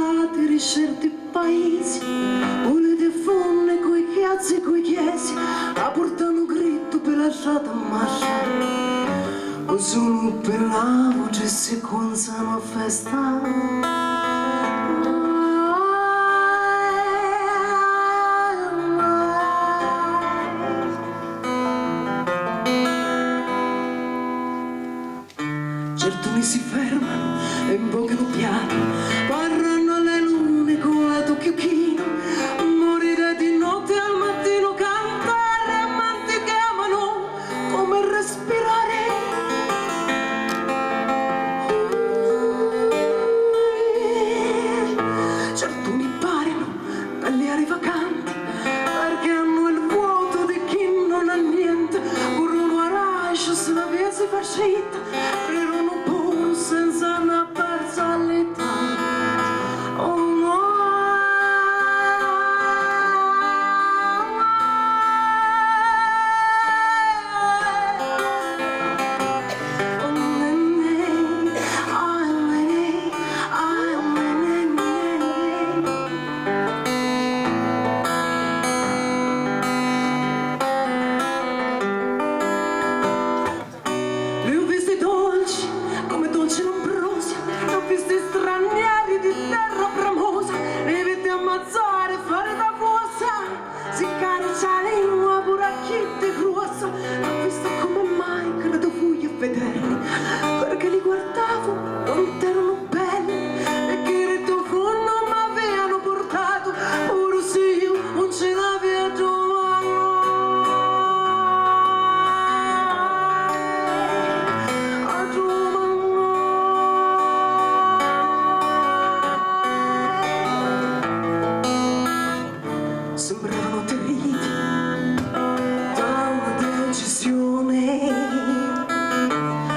passate di certi paesi, volete fonne coi chiazzi e coi chiesi, a portano gritto per lasciata marcia, o solo per la voce se consano a festa. Certo mi si fermano e invocano piano, parlano alle lune con la tocchiocchino, morire di notte al mattino, cantare amanti che amano come respirare. Certo mi parano belli aria vacanti, perché hanno il vuoto di chi non ha niente, corrono a raiscio se la via si fa scitta, senza una parzialità. Oh no. Le ho viste dolci come dolci nombrosi, ne ho visti stranieri di terra bramosa, le vedi ammazzare, fare da fossa, si caricia la lingua pure a chi ti grossa. Ho visto come mai credo fui a vederli, perché li guardavo, non erano belli, e che ritofono mi avevano portato, pure se io non ce l'avevo. Sembravano feriti da una decisione,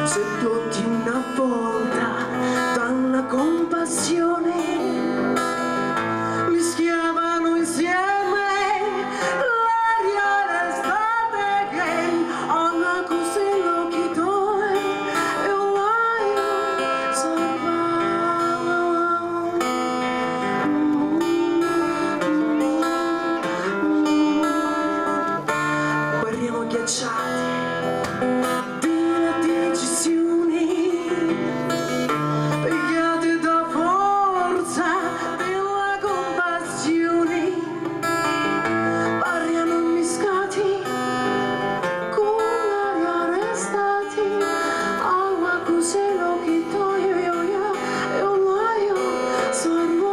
sedotti una volta dalla compassione, mischiavano insieme l'aria e l'estate che alla così lo chiedo e io salvavo. Ghiacciati della decisione, pigliati da forza della compassione, pariano miscati con l'aria restati, acqua così lo chiedo io salvo.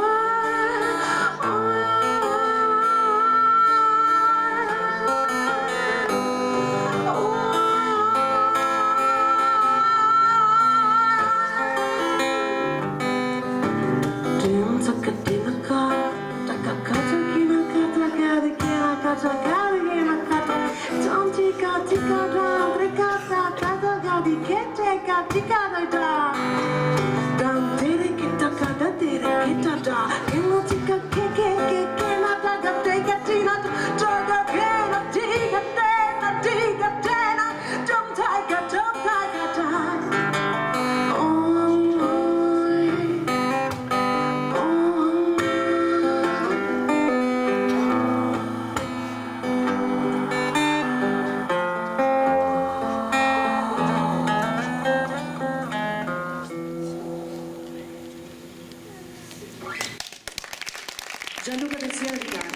Gianluca Versiano di Castro.